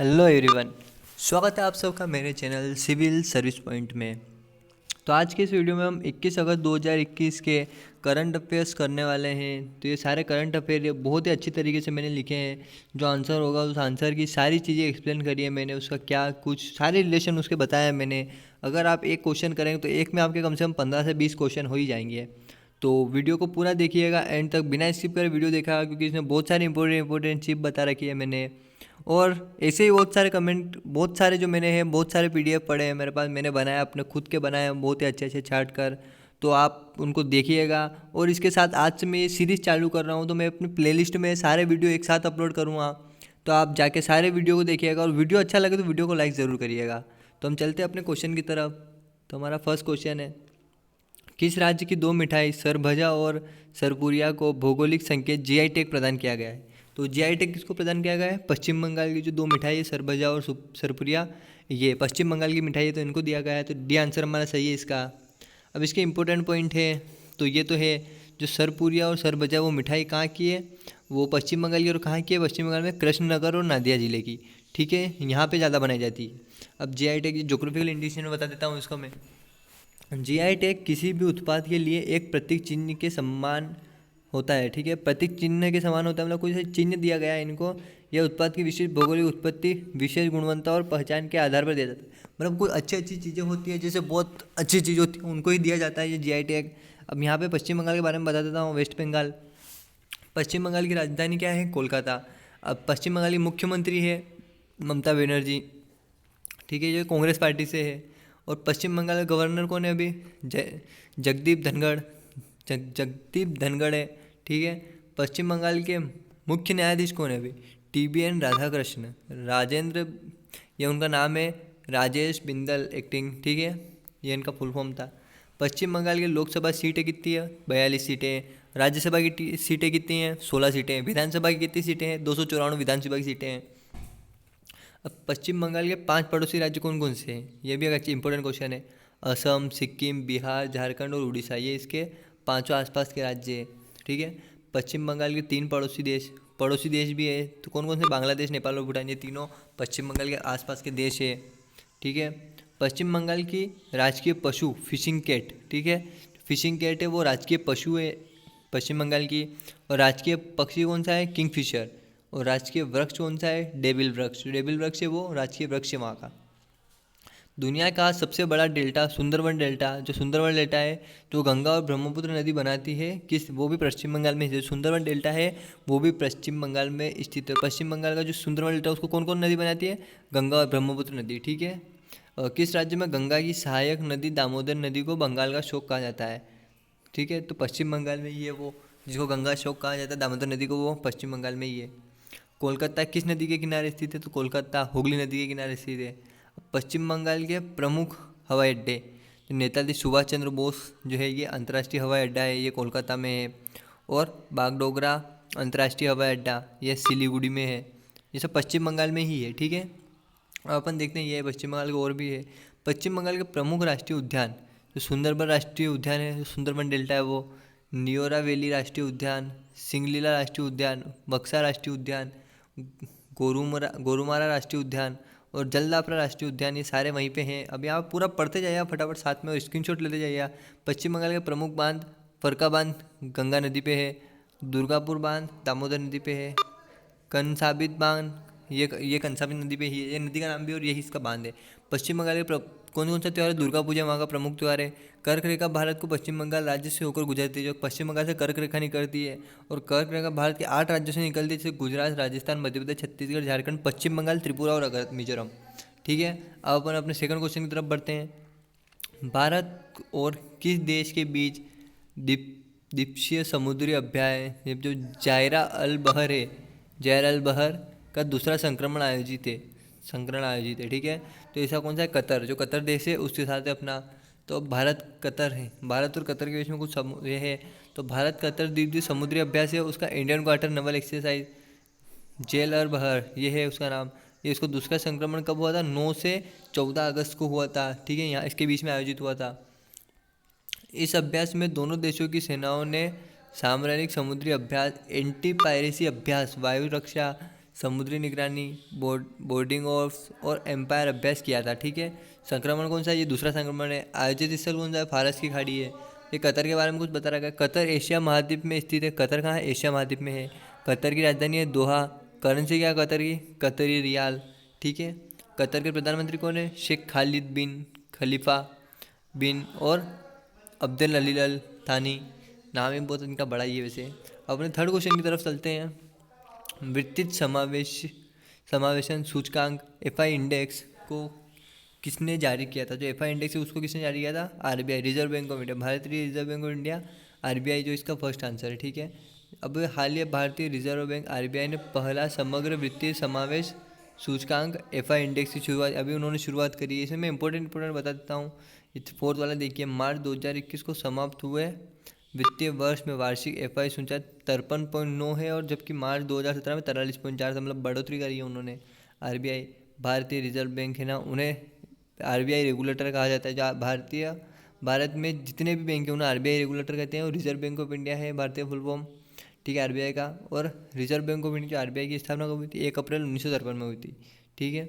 Hello everyone. स्वागत है आप सबका मेरे चैनल सिविल सर्विस पॉइंट में। तो आज के इस वीडियो में हम 21 अगस्त 2021 के करंट अफेयर्स करने वाले हैं। तो ये सारे करंट अफेयर ये बहुत ही अच्छी तरीके से मैंने लिखे हैं। जो आंसर होगा उस आंसर की सारी चीज़ें एक्सप्लेन करी है मैंने, उसका क्या कुछ सारे रिलेशन उसके बताया है मैंने। अगर आप एक क्वेश्चन करेंगे तो एक में आपके कम से कम 15 से 20 क्वेश्चन हो ही जाएंगे। तो वीडियो को पूरा देखिएगा एंड तक, बिना स्किप करे वीडियो देखा, क्योंकि इसमें बहुत सारी इंपॉर्टेंट चीज़ बता रखी है मैंने। और ऐसे ही बहुत सारे कमेंट, बहुत सारे जो मैंने हैं, बहुत सारे पीडीएफ पड़े हैं मेरे पास, मैंने बनाया अपने खुद के बनाए हैं बहुत ही अच्छे अच्छे छाट कर। तो आप उनको देखिएगा। और इसके साथ आज से मैं ये सीरीज़ चालू कर रहा हूँ, तो मैं अपनी प्लेलिस्ट में सारे वीडियो एक साथ अपलोड करूँगा। तो आप जाके सारे वीडियो को देखिएगा, और वीडियो अच्छा लगे तो वीडियो को लाइक ज़रूर करिएगा। तो हम चलते हैं अपने क्वेश्चन की तरफ। तो हमारा फर्स्ट क्वेश्चन है, किस राज्य की दो मिठाई सरभजा और सरपुरिया को भौगोलिक संकेत जीआई टैग प्रदान किया गया है? तो जीआई टैग किसको प्रदान किया गया है? पश्चिम बंगाल की जो दो मिठाई है सरभजा और सरपुरिया, ये पश्चिम बंगाल की मिठाई है, तो इनको दिया गया है। तो डी आंसर हमारा सही है इसका। अब इसके इंपॉर्टेंट पॉइंट है, तो ये तो है जो सरपुरिया और सरभजा वो मिठाई कहाँ की है? वो पश्चिम बंगाल की। और कहाँ की है? पश्चिम बंगाल में कृष्णनगर और नादिया जिले की। ठीक है, यहाँ पे ज़्यादा बनाई जाती है। अब जीआई टैग जोग्राफिकल इंडिकेशन में बता देता हूँ इसको मैं। जीआई टैग किसी भी उत्पाद के लिए एक प्रतीक चिन्ह के समान होता है। ठीक है, प्रतीक चिन्ह के समान होता है, मतलब कोई सा चिन्ह दिया गया है इनको। यह उत्पाद की विशेष भौगोलिक उत्पत्ति, विशेष गुणवत्ता और पहचान के आधार पर दिया जाता है। मतलब कोई अच्छी अच्छी चीज़ें होती है, जैसे बहुत अच्छी चीज़ होती है, उनको ही दिया जाता है ये जीआई टैग। अब यहाँ पे पश्चिम बंगाल के बारे में बता देता हूँ। वेस्ट बंगाल, पश्चिम बंगाल की राजधानी क्या है? कोलकाता। अब पश्चिम बंगाल की मुख्यमंत्री है ममता बनर्जी। ठीक है, ये कांग्रेस पार्टी से है। और पश्चिम बंगाल का गवर्नर कौन है अभी? जगदीप धनखड़। जगदीप धनखड़ है। ठीक है, पश्चिम बंगाल के मुख्य न्यायाधीश कौन है अभी? टीबीएन राधाकृष्ण राजेंद्र, ये उनका नाम है। राजेश बिंदल एक्टिंग। ठीक है, ये इनका फुल फॉर्म था। पश्चिम बंगाल की लोकसभा सीटें कितनी है? 42 सीटें। राज्यसभा की सीटें कितनी हैं? 16 सीटें। विधानसभा की कितनी सीटें हैं? 294 विधानसभा की सीटें हैं। अब पश्चिम बंगाल के 5 पड़ोसी राज्य कौन कौन से हैं? ये भी एक अच्छी इंपॉर्टेंट क्वेश्चन है। असम, सिक्किम, बिहार, झारखंड और उड़ीसा, ये इसके पांचों आसपास के राज्य हैं। ठीक है, पश्चिम बंगाल के 3 पड़ोसी देश भी है। तो कौन कौन से? बांग्लादेश, नेपाल और भूटान, ये तीनों पश्चिम बंगाल के आसपास के देश है। ठीक है, पश्चिम बंगाल की राजकीय पशु फिशिंग कैट। ठीक है, फिशिंग कैट है, वो राजकीय पशु है पश्चिम बंगाल की। और राजकीय पक्षी कौन सा है? किंगफिशर। और राजकीय वृक्ष कौन सा है? डेबिल वृक्ष। जो डेबिल वृक्ष है वो राजकीय वृक्ष है वहाँ का। दुनिया का सबसे बड़ा डेल्टा सुंदरवन डेल्टा, जो सुंदरवन डेल्टा है जो गंगा और ब्रह्मपुत्र नदी बनाती है, किस? वो भी पश्चिम बंगाल में। जो सुंदरवन डेल्टा है वो भी पश्चिम बंगाल में स्थित है। पश्चिम बंगाल का जो सुंदरवन डेल्टा उसको कौन कौन नदी बनाती है? गंगा और ब्रह्मपुत्र नदी। ठीक है, किस राज्य में गंगा की सहायक नदी दामोदर नदी को बंगाल का शोक कहा जाता है? ठीक है, तो पश्चिम बंगाल में ही है वो, जिसको गंगा शोक कहा जाता है दामोदर नदी को, वो पश्चिम बंगाल में ही है। कोलकाता किस नदी के किनारे स्थित है? तो कोलकाता हुगली नदी के किनारे स्थित है। पश्चिम बंगाल के प्रमुख हवाई अड्डे, जो नेताजी सुभाष चंद्र बोस जो है, ये अंतर्राष्ट्रीय हवाई अड्डा है, ये कोलकाता में है। और बागडोगरा अंतर्राष्ट्रीय हवाई अड्डा, यह सिलीगुड़ी में है। ये सब पश्चिम बंगाल में ही है। ठीक है, अब अपन देखते हैं ये पश्चिम बंगाल के और भी है। पश्चिम बंगाल के प्रमुख राष्ट्रीय उद्यान, जो सुंदरबन राष्ट्रीय उद्यान है, जो सुंदरबन डेल्टा है वो, नियोरा वैली राष्ट्रीय उद्यान, सिंगलीला राष्ट्रीय उद्यान, बक्सा राष्ट्रीय उद्यान, गोरुमारा राष्ट्रीय उद्यान और जलदापारा राष्ट्रीय उद्यान, ये सारे वहीं पे हैं। अब यहाँ पूरा पढ़ते जाइए फटाफट साथ में, और स्क्रीनशॉट लेते जाइए। पश्चिम बंगाल के प्रमुख बांध, फरक्का बांध गंगा नदी पे है, दुर्गापुर बांध दामोदर नदी पे है, कंसाबित बांध, ये कंसाबित नदी पे ही है, ये नदी का नाम भी और यही इसका बांध है। पश्चिम बंगाल के कौन कौन सा त्यौहार है? दुर्गा पूजा वहाँ का प्रमुख त्यौहार है। कर्क रेखा भारत को पश्चिम बंगाल राज्य से होकर गुजरती है, जो पश्चिम बंगाल से कर्क रेखा निकलती है। और कर्क रेखा भारत के 8 राज्यों से निकलती है, जैसे गुजरात, राजस्थान, मध्य प्रदेश, छत्तीसगढ़, झारखंड, पश्चिम बंगाल, त्रिपुरा और मिजोरम। ठीक है, अब अपन अपने सेकंड क्वेश्चन की तरफ बढ़ते हैं। भारत और किस देश के बीच द्वीपीय समुद्री अभ्यास, जो जायरा अल बहर का दूसरा संकरण आयोजित है। ठीक है, तो ऐसा कौन सा है? कतर, जो कतर देश है उसके साथ है अपना। तो भारत कतर है, भारत और कतर के बीच में कुछ ये है। तो भारत कतर द्वीपीय समुद्री अभ्यास है, उसका Indian Qatar naval exercise Zair Al Bahr, ये है उसका नाम। ये उसको दूसरा संक्रमण कब हुआ था? 9 से 14 अगस्त को हुआ था। ठीक है, यहाँ इसके बीच में आयोजित हुआ था। इस अभ्यास में दोनों देशों की सेनाओं ने सामरिक समुद्री अभ्यास, एंटी पायरेसी अभ्यास, वायु रक्षा, समुद्री निगरानी, बोर्डिंग ऑफ और एम्पायर अभ्यास किया था। ठीक है। संक्रमण कौन सा है? ये दूसरा संक्रमण है। आयोजित स्थल कौन सा है? फारस की खाड़ी है। ये कतर के बारे में कुछ बता रखा है। कतर एशिया महाद्वीप में स्थित है। कतर कहाँ है? एशिया महाद्वीप में है। कतर की राजधानी है दोहा। करेंसी क्या है कतर की? कतरी रियाल। ठीक है। कतर के प्रधानमंत्री कौन है? शेख खालिद बिन खलीफा बिन और अब्दुल अली अल थानी। नाम ही बहुत इनका बड़ा ही है वैसे। अपने थर्ड क्वेश्चन की तरफ चलते हैं। वित्तीय समावेशन सूचकांक एफआई इंडेक्स को किसने जारी किया था? जो एफआई इंडेक्स है उसको किसने जारी किया था? RBI, Reserve Bank of India, भारतीय Reserve Bank of India, RBI जो इसका फर्स्ट आंसर है। ठीक है। अब हालिया भारतीय रिजर्व बैंक आरबीआई ने पहला समग्र वित्तीय समावेश सूचकांक एफआई इंडेक्स की शुरुआत अभी उन्होंने शुरुआत करी है। इसमें मैं इंपॉर्टेंट बता देता हूँ। फोर्थ वाला देखिए, मार्च 2021 को समाप्त हुए वित्तीय वर्ष में वार्षिक एफआई सूचकांक 53.9 है, और जबकि मार्च 2017 में 43.4 था, मतलब बढ़ोतरी करी है उन्होंने। आरबीआई भारतीय रिजर्व बैंक है ना, उन्हें आरबीआई रेगुलेटर कहा जाता है। जो भारत में जितने भी बैंक हैं उन्हें आरबीआई रेगुलेटर कहते हैं, और रिजर्व बैंक ऑफ इंडिया है भारतीय फुल फॉर्म। ठीक है, आरबीआई का। और reserve Bank of India RBI की स्थापना कब हुई थी? 1 अप्रैल 1953 में हुई थी। ठीक है।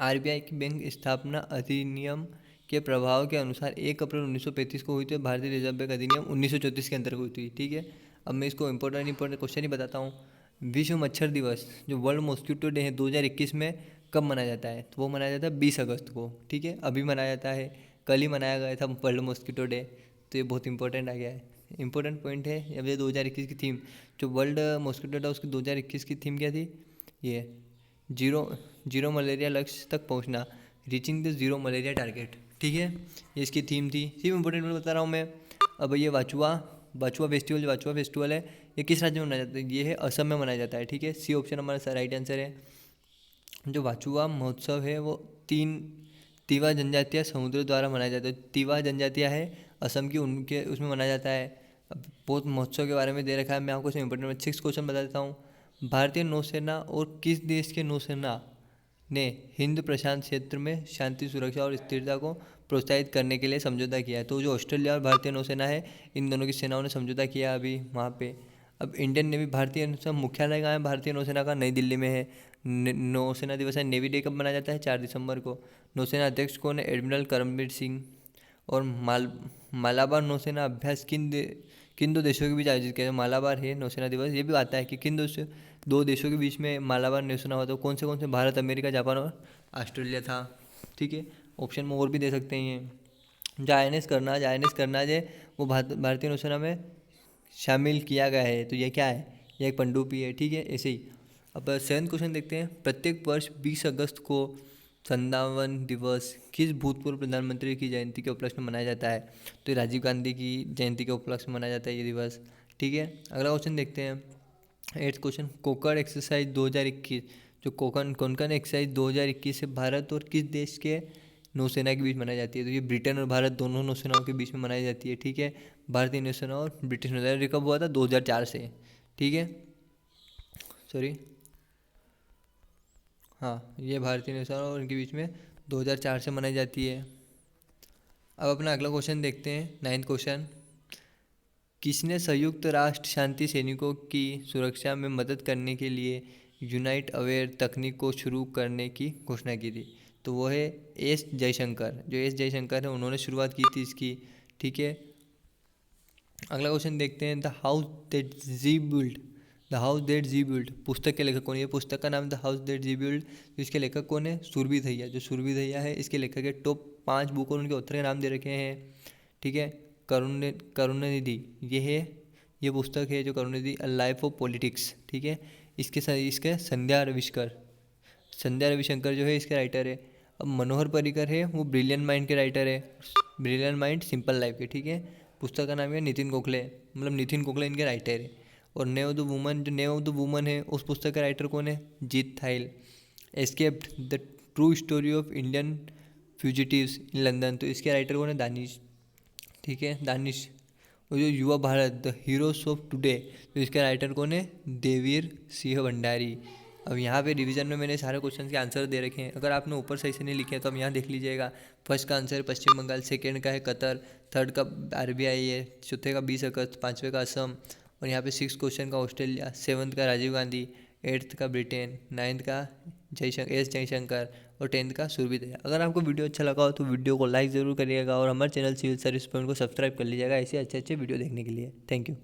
आरबीआई की बैंक स्थापना अधिनियम के प्रभाव के अनुसार 1 अप्रैल 1935 को हुई थी। भारतीय रिजर्व बैंक अधिनियम 1934 के अंतर्गत हुई थी। ठीक है। अब मैं इसको इंपॉर्टेंट क्वेश्चन ही बताता हूँ। विश्व मच्छर दिवस जो वर्ल्ड मॉस्किटो डे है 2021 में कब मनाया जाता है? तो वो मनाया जाता है 20 अगस्त को। ठीक है, अभी मनाया जाता है, कल ही मनाया गया था वर्ल्ड मॉस्किटो डे। तो ये बहुत इंपॉर्टेंट आ गया है, इंपॉर्टेंट पॉइंट है। अब ये 2021 की थीम, जो वर्ल्ड मॉस्किटो डे उसकी 2021 की थीम क्या थी? ये जीरो मलेरिया लक्ष्य तक पहुंचना, reaching the zero malaria target. ठीक है, ये इसकी थीम थी। सिर्फ इंपॉर्टेंट बता रहा हूँ मैं। अब ये वाचुआ फेस्टिवल, जो वाचुआ फेस्टिवल है ये किस राज्य में मनाया जाता है? ये है असम में मनाया जाता है। ठीक है, सी ऑप्शन हमारा राइट आंसर है। जो वाचुआ महोत्सव है वो तिवा जनजातियाँ समुद्र द्वारा मनाया जाता है। तिवा जनजातियाँ है असम की, उनके उसमें मनाया जाता है। अब बहुत महोत्सव के बारे में दे रखा है, मैं आपको इंपॉर्टेंट 6 क्वेश्चन बता देता हूँ। भारतीय नौसेना और किस देश के नौसेना ने हिंद प्रशांत क्षेत्र में शांति, सुरक्षा और स्थिरता को प्रोत्साहित करने के लिए समझौता किया है? तो जो ऑस्ट्रेलिया और भारतीय नौसेना है, इन दोनों की सेनाओं ने समझौता किया अभी वहाँ पे। अब इंडियन नेवी, भारतीय नौसेना मुख्यालय कहाँ है? भारतीय नौसेना का नई दिल्ली में है। नौसेना दिवस है, नेवी डे कब मनाया जाता है? 4 दिसंबर को। नौसेना अध्यक्ष कौन है? एडमिरल करमबीर सिंह। और मालाबार नौसेना अभ्यास किन दो देशों के बीच आयोजित किया? मालाबार है नौसेना दिवस, ये भी आता है कि किन दो देशों के बीच में मालाबार नौसेना हुआ? तो कौन से? भारत, अमेरिका, जापान और ऑस्ट्रेलिया था। ठीक है, ऑप्शन में और भी दे सकते हैं ये। जो आईएनएस करनाज है वो भारतीय नौसेना में शामिल किया गया है। तो ये क्या है? ये एक पनडुब्बी है। ठीक है, ऐसे ही। अब 7th क्वेश्चन देखते हैं। प्रत्येक वर्ष 20 अगस्त को संविधान दिवस किस भूतपूर्व प्रधानमंत्री की जयंती के उपलक्ष्य में मनाया जाता है? तो राजीव गांधी की जयंती के उपलक्ष्य में मनाया जाता है ये दिवस। ठीक है, अगला क्वेश्चन देखते हैं। 8th क्वेश्चन, कोंकण एक्सरसाइज 2021, जो कोंकण एक्सरसाइज 2021 से भारत और किस देश के नौसेना के बीच मनाई जाती है? तो ये ब्रिटेन और भारत दोनों नौसेनाओं के बीच में मनाई जाती है। ठीक है, भारतीय नौसेना और ब्रिटिश नौसेना। कब हुआ था? 2004 से। ठीक है, सॉरी, हाँ, ये भारतीय नौसेना और उनके बीच में 2004 से मनाई जाती है। अब अपना अगला क्वेश्चन देखते हैं। 9th क्वेश्चन, किसने संयुक्त राष्ट्र शांति सैनिकों की सुरक्षा में मदद करने के लिए यूनाइट अवेयर तकनीक को शुरू करने की घोषणा की थी? तो वो है एस जयशंकर। जो एस जयशंकर है उन्होंने शुरुआत की थी इसकी। ठीक है, अगला क्वेश्चन देखते हैं। The house that G build पुस्तक के लेखक कौन है? ये पुस्तक का नाम the house that G build. तो इसके लेखक कौन है? सुरभि दहिया। जो सुरभि दहिया है इसके लेखक है। टॉप 5 बुक और उनके ऑथर के नाम दे रखे हैं। ठीक है, करुणानिधि ये पुस्तक है जो Karunanidhi a life of politics. ठीक है, इसके संध्या रविशंकर जो है इसके राइटर है। अब मनोहर पर्रिकर है वो ब्रिलियंट माइंड के राइटर है। ब्रिलियंट माइंड सिंपल लाइफ के। ठीक है, पुस्तक का नाम है नितिन गोखले, मतलब नितिन गोखले इनके राइटर है। और नेम ऑफ द वुमन है उस पुस्तक का राइटर कौन है? Jeet Thayil. Escaped the true story of Indian fugitives in London, तो इसके राइटर कौन है? दानिश। ठीक है, दानिश। और जो युवा Bharat the heroes of today, तो इसके राइटर कौन है? देवीर सिंह भंडारी। अब यहाँ पे रिवीजन में मैंने सारे क्वेश्चन के आंसर दे रखे हैं। अगर आपने ऊपर सही से नहीं लिखे हैं तो अब यहाँ देख लीजिएगा। फर्स्ट का आंसर पश्चिम बंगाल, सेकंड का है कतर, थर्ड का आरबीआई है, चौथे का 20 अगस्त, पाँचवें का असम, और यहाँ पे 6th क्वेश्चन का ऑस्ट्रेलिया, 7th का राजीव गांधी, 8th का ब्रिटेन, 9th का जयशंकर और 10th का सूर्योदय। अगर आपको वीडियो अच्छा लगा हो तो वीडियो को लाइक ज़रूर करिएगा और हमारे चैनल सिविल सर्विस पॉइंट को सब्सक्राइब कर लीजिएगा ऐसे अच्छे अच्छे वीडियो देखने के लिए। Thank you.